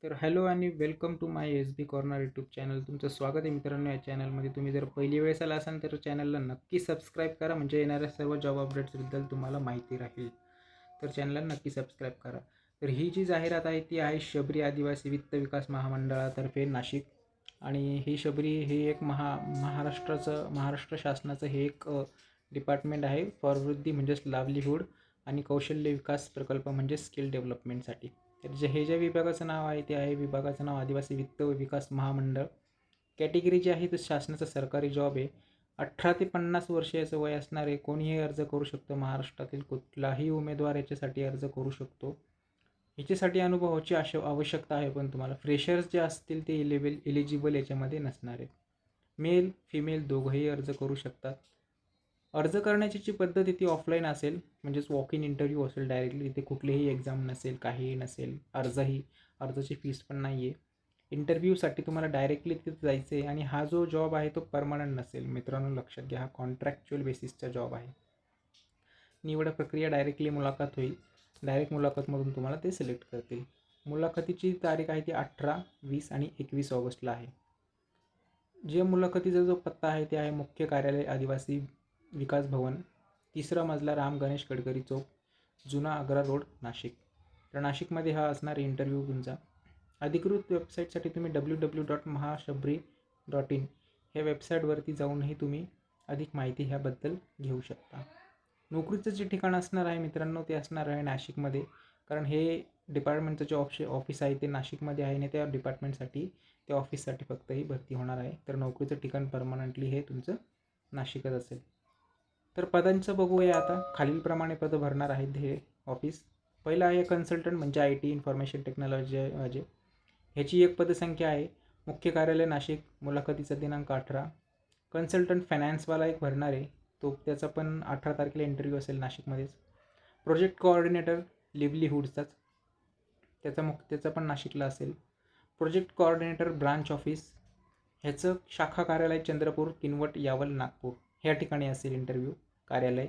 तर हॅलो आणि welcome to my S B corner YouTube channel. तुमचं स्वागत आहे मित्रांनो या चॅनलमध्ये. तुम्ही जर पहिली वेळेस आला असाल तर चॅनलला नक्की सबस्क्राईब करा, म्हणजे येणाऱ्या सर्व जॉब अपडेट्सबद्दल तुम्हाला माहिती राहील. तर चॅनलला नक्की सबस्क्राईब करा. तर ही जी जाहिरात आहे ती आहे शबरी आदिवासी वित्त विकास महामंडळातर्फे नाशिक. आणि ही शबरी हे एक महाराष्ट्र शासनाचं हे एक डिपार्टमेंट आहे फॉर वृद्धी म्हणजेच लावलीहूड आणि कौशल्य विकास प्रकल्प म्हणजे स्किल डेव्हलपमेंटसाठी. तर हे ज्या विभागाचं नाव आहे ते आहे विभागाचं नाव आदिवासी वित्त विकास महामंडळ. कॅटेगरी जी आहे तर शासनाचा सरकारी जॉब आहे. 18 ते 50 वर्षाचं वय असणारे कोणीही अर्ज करू शकतो. महाराष्ट्रातील कुठलाही उमेदवार याच्यासाठी अर्ज करू शकतो. याच्यासाठी अनुभवाची आवश्यकता आहे, पण तुम्हाला फ्रेशर्स जे असतील ते एलिजिबल याच्यामध्ये नसणार आहेत. मेल फिमेल दोघंही अर्ज करू शकतात. अर्ज करण्याची जी पद्धत आहे ती ऑफलाईन असेल, म्हणजेच वॉक इन इंटरव्ह्यू असेल डायरेक्टली. इथे कुठलीही एक्झाम नसेल, काहीही नसेल. अर्जाची फीस पण नाही आहे. इंटरव्ह्यूसाठी तुम्हाला डायरेक्टली तिथे जायचं आहे. आणि हा जो जॉब आहे तो परमनंट नसेल मित्रांनो, लक्षात घ्या. हा कॉन्ट्रॅक्च्युअल बेसिसचा जॉब आहे. निवड प्रक्रिया डायरेक्टली मुलाखत होईल. डायरेक्ट मुलाखतमधून तुम्हाला ते सिलेक्ट करतील. मुलाखतीची तारीख आहे ती 18, 20 आणि 21 ऑगस्टला आहे. जे मुलाखतीचा जो पत्ता आहे ते आहे मुख्य कार्यालय आदिवासी विकास भवन, 3रा मजला, राम गणेश गडकरी चौक, जुना आग्रा रोड, नाशिक. तर नाशिकमध्ये हा असणार इंटरव्ह्यू तुमचा. अधिकृत वेबसाईटसाठी तुम्ही www.mahashabri.in ह्या वेबसाईटवरती जाऊनही तुम्ही अधिक माहिती ह्याबद्दल घेऊ शकता. नोकरीचं जे ठिकाण असणार आहे मित्रांनो ते असणार आहे नाशिकमध्ये, कारण हे डिपार्टमेंटचं जे ऑफिस आहे ते नाशिकमध्ये आहे आणि त्या डिपार्टमेंटसाठी त्या ऑफिससाठी फक्त ही भरती होणार आहे. तर नोकरीचं ठिकाण परमनंटली हे तुमचं नाशिकच असेल. तर पदांचं बघूया आता. खालीलप्रमाणे पदं भरणार आहेत हे ऑफिस. पहिलं आहे कन्सल्टंट म्हणजे IT इन्फॉर्मेशन टेक्नॉलॉजी. ह्याची एक पदसंख्या आहे. मुख्य कार्यालय नाशिक. मुलाखतीचा दिनांक 18. कन्सल्टंट फायनान्सवाला एक भरणार आहे, त्याचा पण 18 तारखेला इंटरव्ह्यू असेल नाशिकमध्येच. प्रोजेक्ट कोऑर्डिनेटर लिव्हलीहूडचाच, त्याचा पण नाशिकला असेल. प्रोजेक्ट कोऑर्डिनेटर ब्रांच ऑफिस, ह्याचं शाखा कार्यालय चंद्रपूर, किनवट, यावल, नागपूर ह्या ठिकाणी असेल इंटरव्ह्यू कार्यालय.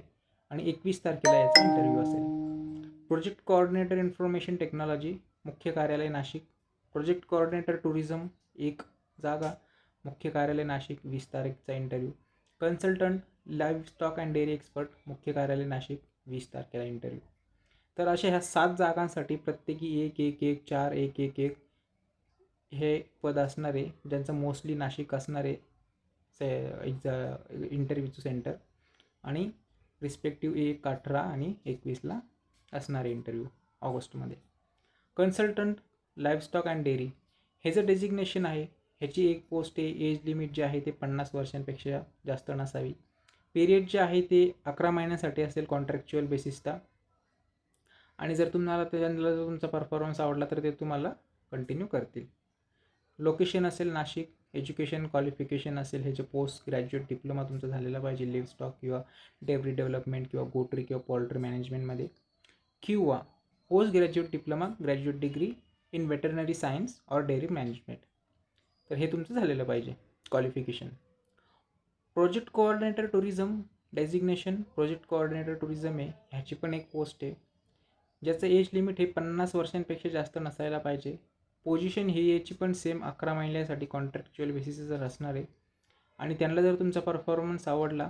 आणि 21 तारखेला याचा इंटरव्ह्यू असेल. प्रोजेक्ट कोऑर्डिनेटर इन्फॉर्मेशन टेक्नॉलॉजी, मुख्य कार्यालय नाशिक. प्रोजेक्ट कोऑर्डिनेटर टुरिझम एक जागा, मुख्य कार्यालय नाशिक, 20 तारीखचा interview. Consultant livestock and dairy expert, मुख्य कार्यालय नाशिक, 20 तारखेला इंटरव्ह्यू. तर अशा ह्या 7 जागांसाठी प्रत्येकी 1 1 1 4 1 1 1 हे पद असणारे, ज्यांचं मोस्टली नाशिक असणारे इंटरव्ह्यूचं सेंटर. आणि रिस्पेक्टिव्ह 1, 18 आणि 21ला असणारे इंटरव्ह्यू ऑगस्टमध्ये. कन्सल्टंट लाईव्हस्टॉक अँड डेअरी हे जे डेजिग्नेशन आहे, ह्याची एक पोस्ट आहे. एज लिमिट जे आहे ते 50 वर्षांपेक्षा जास्त नसावी. पिरियड जे आहे ते 11 महिन्यांसाठी असेल कॉन्ट्रॅक्च्युअल बेसिसचा. आणि जर तुमचा परफॉर्मन्स आवडला तर ते तुम्हाला कंटिन्यू करतील. लोकेशन असेल नाशिक. एज्युकेशन क्वालिफिकेशन असेल ह्याचे पोस्ट ग्रॅज्युएट डिप्लोमा तुमचा झालेला पाहिजे लिव्हस्टॉक किंवा डेअरी डेव्हलपमेंट किंवा गोट्री किंवा पोल्ट्री मॅनेजमेंटमध्ये, किंवा post graduate diploma graduate degree in veterinary science और डेअरी मॅनेजमेंट. तर हे तुमचं झालेलं पाहिजे qualification. Project coordinator tourism designation project coordinator tourism आहे, ह्याची पण एक पोस्ट आहे, ज्याचं एज लिमिट हे 50 वर्षांपेक्षा जास्त नसायला पाहिजे. पोझिशन ही याची पण सेम 11 महिन्यासाठी कॉन्ट्रॅक्च्युअल बेसिसवर असणार आहे. आणि त्यांना जर तुमचा परफॉर्मन्स आवडला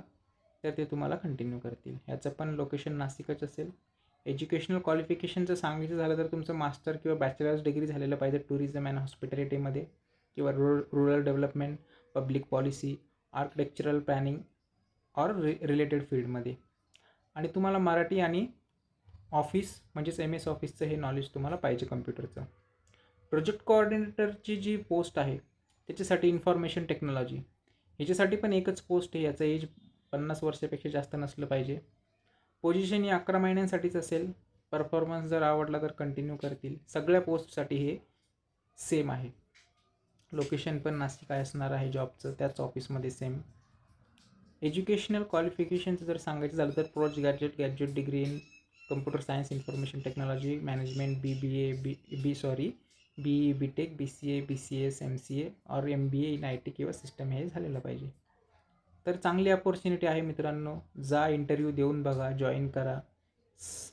तर ते तुम्हाला कंटिन्यू करतील. ह्याचं पण लोकेशन नाशिकच असेल. एज्युकेशनल क्वालिफिकेशनचं सांगायचं झालं तर तुमचं मास्टर किंवा बॅचलर्स डिग्री झालेलं पाहिजे टुरिझम अँड हॉस्पिटॅलिटीमध्ये, किंवा rural development, public policy, architectural planning और रिलेटेड फील्डमध्ये. आणि तुम्हाला मराठी आणि ऑफिस म्हणजेच MS ऑफिसचं हे नॉलेज तुम्हाला पाहिजे कम्प्युटरचं. प्रोजेक्ट कोऑर्डिनेटरची जी पोस्ट आहे त्याच्यासाठी इन्फॉर्मेशन टेक्नॉलॉजी, ह्याच्यासाठी पण एकच पोस्ट आहे. याचं एज 50 वर्षापेक्षा जास्त नसलं पाहिजे. पोझिशन ही 11 महिन्यांसाठीच असेल. परफॉर्मन्स जर आवडला तर कंटिन्यू करतील. सगळ्या पोस्टसाठी हे सेम आहे. लोकेशन पण नाशिक असणार आहे जॉबचं, त्याच ऑफिसमध्ये सेम. एज्युकेशनल क्वालिफिकेशनचं जर सांगायचं झालं तर post graduate degree in computer science information technology management, BE BTech, BCA BCS MCA और MBA इन IT किंवा सिस्टम हे झालेलं पाहिजे. तर चांगली अपॉर्च्युनिटी आहे मित्रांनो. जा इंटरव्ह्यू देऊन बघा, जॉईन करा.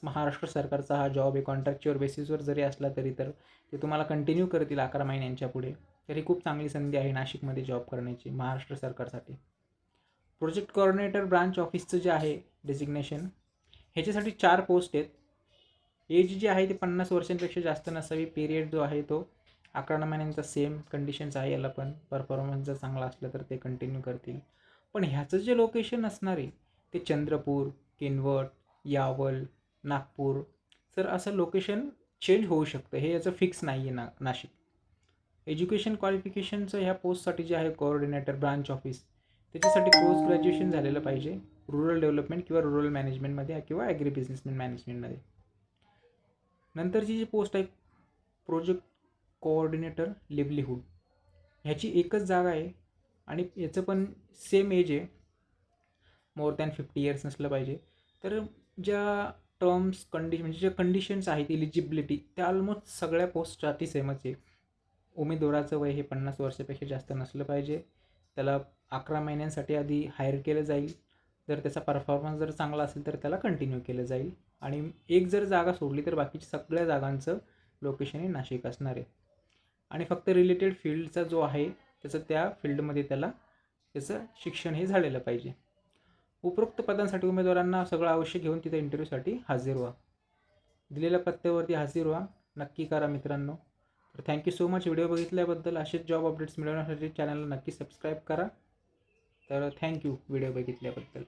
महाराष्ट्र सरकारचा हा जॉब आहे. कॉन्ट्रॅक्च्युअल बेसिसवर जरी असला तरी तर ते तुम्हाला कंटिन्यू करतील 11 महिन्यांच्या पुढे. तर ही खूप चांगली संधी आहे नाशिकमध्ये जॉब करण्याची महाराष्ट्र सरकारसाठी. प्रोजेक्ट कोऑर्डिनेटर ब्रांच ऑफिसचं जे आहे डेजिग्नेशन, ह्याच्यासाठी 4 पोस्ट आहेत. एज जी आहे ती 50 वर्षांपेक्षा जास्त नसावी. पिरियड जो आहे तो 11 महिन्यांचा सेम कंडिशन्स आहे याला पण. परफॉर्मन्स जर चांगला असलं तर ते कंटिन्यू करतील. पण ह्याचं जे लोकेशन असणार आहे ते चंद्रपूर, किनवट, यावल, नागपूर. सर असं लोकेशन चेंज होऊ शकतं, हे याचं फिक्स नाही आहे नाशिक. एज्युकेशन क्वालिफिकेशनचं ह्या पोस्टसाठी जे आहे कोऑर्डिनेटर ब्रांच ऑफिस, त्याच्यासाठी पोस्ट ग्रॅज्युएशन झालेलं पाहिजे रुरल डेव्हलपमेंट किंवा रुरल मॅनेजमेंटमध्ये किंवा ॲग्री बिझनेसमेन मॅनेजमेंटमध्ये. नंतरची जी पोस्ट आहे प्रोजेक्ट कोऑर्डिनेटर लिव्हलीहूड, ह्याची एकच जागा आहे आणि याचं पण सेम एज आहे, मोर दॅन 50 इयर्स नसलं पाहिजे. तर ज्या टर्म्स म्हणजे ज्या कंडिशन्स आहेत इलिजिबिलिटी त्या ऑलमोस्ट सगळ्या पोस्टसाठी सेमच आहे. उमेदवाराचं वय हे 50 वर्षापेक्षा जास्त नसलं पाहिजे. त्याला 11 महिन्यांसाठी आधी हायर केलं जाईल. जर त्याचा परफॉर्मन्स जर चांगला असेल तर त्याला कंटिन्यू केलं जाईल. आणि एक जर जागा सोडली तर बाकीच्या सगळ्या जागांचं लोकेशन हे नाशिक असणार आहे. आणि फक्त रिलेटेड फील्डचा जो आहे त्याचं त्या फील्डमध्ये त्याचं शिक्षण हे झालेलं पाहिजे. उपरोक्त पदांसाठी उमेदवारांना सगळं आवश्यक घेऊन तिथे इंटरव्ह्यूसाठी हजर व्हा. दिलेल्या पत्त्यावरती हजर व्हा. नक्की करा मित्रांनो. तर थँक्यू सो मच व्हिडिओ बघितल्याबद्दल. असेच जॉब अपडेट्स मिळवण्यासाठी चॅनलला नक्की सबस्क्राईब करा. तर थँक्यू व्हिडिओ बघितल्याबद्दल.